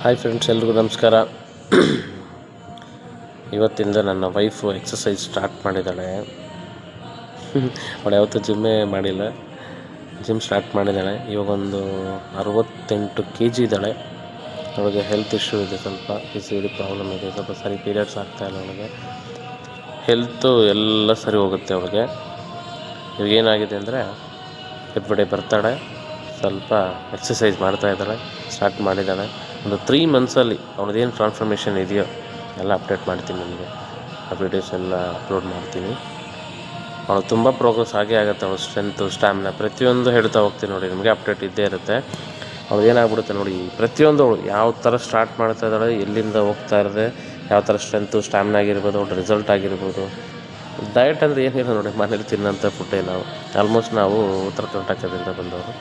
Hi friends, ಎಲ್ರಿಗೂ ನಮಸ್ಕಾರ. ಇವತ್ತಿಂದ ನನ್ನ ವೈಫು ಎಕ್ಸಸೈಸ್ ಸ್ಟಾರ್ಟ್ ಮಾಡಿದ್ದಾಳೆ. ಅವಳು ಯಾವತ್ತೂ ಜಿಮ್ಮೇ ಮಾಡಿಲ್ಲ, ಜಿಮ್ ಸ್ಟಾರ್ಟ್ ಮಾಡಿದ್ದಾಳೆ. ಇವಾಗೊಂದು 68 kg ಇದ್ದಾಳೆ. ಅವಳಿಗೆ ಹೆಲ್ತ್ ಇಶ್ಯೂ ಇದೆ, ಸ್ವಲ್ಪ PCOD ಪ್ರಾಬ್ಲಮ್ ಇದೆ, ಸ್ವಲ್ಪ ಸರಿ ಪೀರಿಯಡ್ಸ್ ಆಗ್ತಾಯಿಲ್ಲ ಅವಳಿಗೆ. ಹೆಲ್ತು ಎಲ್ಲ ಸರಿ ಹೋಗುತ್ತೆ ಅವಳಿಗೆ. ಇವಾಗೇನಾಗಿದೆ ಅಂದರೆ ಎವ್ರಿಡೇ ಬರ್ತಾಳೆ, ಸ್ವಲ್ಪ ಎಕ್ಸಸೈಸ್ ಮಾಡ್ತಾಯಿದ್ದಾಳೆ, ಸ್ಟಾರ್ಟ್ ಮಾಡಿದ್ದಾಳೆ. ಒಂದು 3 monthsಲ್ಲಿ ಅವಳದೇನು ಟ್ರಾನ್ಸ್ಫಾರ್ಮೇಷನ್ ಇದೆಯೋ ಎಲ್ಲ ಅಪ್ಡೇಟ್ ಮಾಡ್ತೀನಿ ನಿಮಗೆ. ಆ ವೀಡಿಯೋಸ್ ಎಲ್ಲ ಅಪ್ಲೋಡ್ ಮಾಡ್ತೀನಿ. ಅವಳು ತುಂಬ ಪ್ರೋಗ್ರೆಸ್ ಆಗೇ ಆಗುತ್ತೆ. ಅವಳು ಸ್ಟ್ರೆಂತು, ಸ್ಟ್ಯಾಮಿನಾ ಪ್ರತಿಯೊಂದು ಹೇಳ್ತಾ ಹೋಗ್ತೀನಿ ನೋಡಿ, ನಿಮಗೆ ಅಪ್ಡೇಟ್ ಇದ್ದೇ ಇರುತ್ತೆ. ಅವಳು ಏನಾಗ್ಬಿಡುತ್ತೆ ನೋಡಿ, ಪ್ರತಿಯೊಂದು ಅವಳು ಯಾವ ಥರ ಸ್ಟಾರ್ಟ್ ಮಾಡ್ತಾ ಇದ್ದಾಳೆ, ಎಲ್ಲಿಂದ ಹೋಗ್ತಾ ಇರೋದೆ, ಯಾವ ಥರ ಸ್ಟ್ರೆಂತು, ಸ್ಟ್ಯಾಮಿನಾ ಆಗಿರ್ಬೋದು, ಅವಳ ರಿಸಲ್ಟ್ ಆಗಿರ್ಬೋದು. ಡಯಟ್ ಅಂದರೆ ಏನಿಲ್ಲ ನೋಡಿ, ಮನೇಲಿ ತಿನ್ನೋಂಥ ಫುಡ್ಡೇ. ಆಲ್ಮೋಸ್ಟ್ ನಾವು ಉತ್ತರ ಕರ್ನಾಟಕದಿಂದ ಬಂದವರು.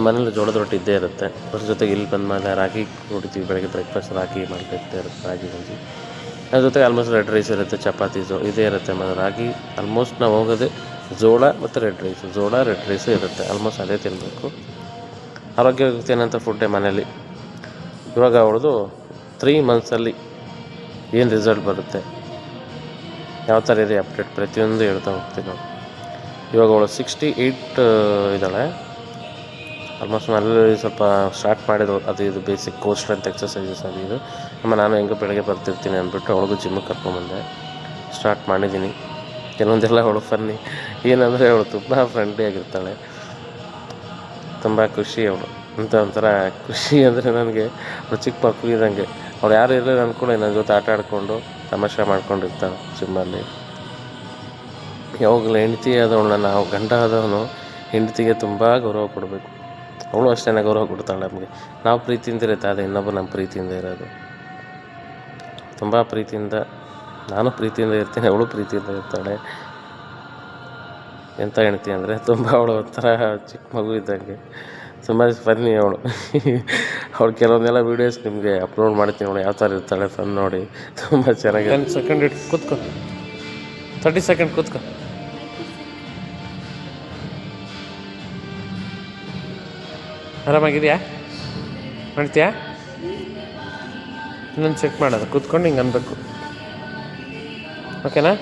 ಮನೇಲಿ ಜೋಳದ ರೊಟ್ಟಿ ಇದ್ದೇ ಇರುತ್ತೆ. ಅದ್ರ ಜೊತೆಗೆ ಇಲ್ಲಿ ಬಂದ ಮೇಲೆ ರಾಗಿ ಕುಡಿತೀವಿ, ಬೆಳಗ್ಗೆ ಬ್ರೇಕ್ಫಾಸ್ಟ್ ರಾಗಿ ಮಾಡ್ತಿರ್ತಾ ಇರುತ್ತೆ, ರಾಗಿ ಗಂಜಿ. ಅದ್ರ ಜೊತೆಗೆ ಆಲ್ಮೋಸ್ಟ್ ರೆಡ್ ರೈಸ್ ಇರುತ್ತೆ, ಚಪಾತೀಸು ಇದೇ ಇರುತ್ತೆ. ರಾಗಿ ಆಲ್ಮೋಸ್ಟ್ ನಾವು ಹೋಗೋದೇ ಜೋಳ ಮತ್ತು ರೆಡ್ ರೈಸು, ಜೋಳ ರೆಡ್ ರೈಸು ಇರುತ್ತೆ. ಆಲ್ಮೋಸ್ಟ್ ಅದೇ ತಿನ್ನಬೇಕು. ಆರೋಗ್ಯವಾಗಿ ತಿನ್ನೋಂಥ ಫುಡ್ಡೇ ಮನೇಲಿ. ಇವಾಗ ಅವಳದು 3 monthsಲ್ಲಿ ಏನು ರಿಸಲ್ಟ್ ಬರುತ್ತೆ, ಯಾವ ಥರ ಇದೆ ಅಪ್ಡೇಟ್ ಪ್ರತಿಯೊಂದು ಹೇಳ್ತಾ ಹೋಗ್ತೀವಿ ನಾವು. ಇವಾಗ ಅವಳು 68 ಇದ್ದಾಳೆ. ಆಲ್ಮೋಸ್ಟ್ ಮನೇಲಿ ಸ್ವಲ್ಪ ಸ್ಟಾರ್ಟ್ ಮಾಡಿದ್ರು, ಅದು ಇದು ಬೇಸಿಕ್ ಕೋರ್ ಸ್ಟ್ರೆಂತ್ ಎಕ್ಸಸೈಸಸ್ ಅದು ಇದು. ನಾನು ಹೆಂಗೆ ಬೆಳಗ್ಗೆ ಬರ್ತಿರ್ತೀನಿ ಅಂದ್ಬಿಟ್ಟು ಅವಳಿಗೂ ಜಿಮ್ಮಿಗೆ ಕರ್ಕೊಂಬಂದೆ, ಸ್ಟಾರ್ಟ್ ಮಾಡಿದ್ದೀನಿ. ಕೆಲವೊಂದೆಲ್ಲ ಅವಳು ಫನ್ನಿ ಏನಂದರೆ, ಅವಳು ತುಂಬ ಫ್ರೆಂಡ್ಲಿ ಆಗಿರ್ತಾಳೆ, ತುಂಬ ಖುಷಿ ಅವಳು. ಅಂತ ಒಂಥರ ಖುಷಿ ಅಂದರೆ ನನಗೆ ಅವಳು ಚಿಕ್ಕ ಮಕ್ಕಳು ಇದ್ದಂಗೆ. ಅವಳು ಯಾರು ಇರಲಿಲ್ಲ ಅಂದ್ಕೊಂಡು ನನ್ನ ಜೊತೆ ಆಟ ಆಡಿಕೊಂಡು ತಮಾಷೆ ಮಾಡ್ಕೊಂಡಿರ್ತಾಳೆ ಜಿಮ್ಮಲ್ಲಿ. ಯಾವಾಗಲೂ ಹೆಂಡತಿ ಆದವಳನ್ನ, ನಾವು ಗಂಡ ಆದವನು ಹೆಂಡತಿಗೆ ತುಂಬ ಗೌರವ ಕೊಡಬೇಕು. ಅವಳು ಅಷ್ಟೇ ಗೌರವ ಕೊಡ್ತಾಳೆ ನಮಗೆ. ನಾವು ಪ್ರೀತಿಯಿಂದ ಇರುತ್ತೆ, ಆದರೆ ಇನ್ನೊಬ್ಬರು ನಮ್ಮ ಪ್ರೀತಿಯಿಂದ ಇರೋದು. ತುಂಬ ಪ್ರೀತಿಯಿಂದ, ನಾನು ಪ್ರೀತಿಯಿಂದ ಇರ್ತೀನಿ, ಅವಳು ಪ್ರೀತಿಯಿಂದ ಇರ್ತಾಳೆ. ಎಂಥ ಹೆಂಡ್ತಿ ಅಂದರೆ ತುಂಬ ಅವಳು ಒಂಥರ ಚಿಕ್ಕ ಮಗು ಇದ್ದಂಗೆ, ತುಂಬ ಫನ್ನಿ ಅವಳು. ಅವಳು ಕೆಲವೊಂದೆಲ್ಲ ವೀಡಿಯೋಸ್ ನಿಮಗೆ ಅಪ್ಲೋಡ್ ಮಾಡ್ತೀನಿ, ಅವಳು ಯಾವ ಥರ ಇರ್ತಾಳೆ ಫನ್ ನೋಡಿ, ತುಂಬ ಚೆನ್ನಾಗಿ. 10 ಸೆಕೆಂಡ್ ಇಟ್ಟು ಕೂತ್ಕೊ, 30 ಸೆಕೆಂಡ್ ಕೂತ್ಕೊ. ಆರಾಮಾಗಿದೆಯಾ? ಮಾಡ್ತೀಯಾ? ಇನ್ನೊಂದು ಚೆಕ್ ಮಾಡೋದು, ಕೂತ್ಕೊಂಡು ಹಿಂಗೆ ಅನ್ಬೇಕು, ಓಕೆನಾ?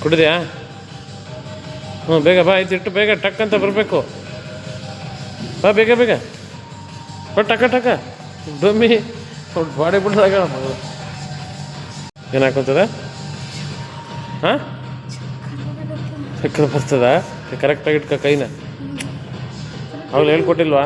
ಕುಡಿದ್ಯಾ? ಬೇಗ ಬಾ, ಇಟ್ಟು ಬೇಗ ಟಕ್ ಅಂತ ಬರಬೇಕು. ಬಾ ಬೇಗ ಬೇಗ ಬಾ, ಟಕ ಡೊಮ್ಮಿ ಬಾಡಿ ಬಿಡ್ದಾಗ ಮಗಳು ಏನು ಹಾಕೋತದ? ಹಾಂ, ಚಕ್ರ ಬರ್ತದ? ಕರೆಕ್ಟಾಗಿ ಇಟ್ಕೊ ಕೈನ. ಅವ್ಳು ಹೇಳ್ಕೊಟ್ಟಿಲ್ವಾ?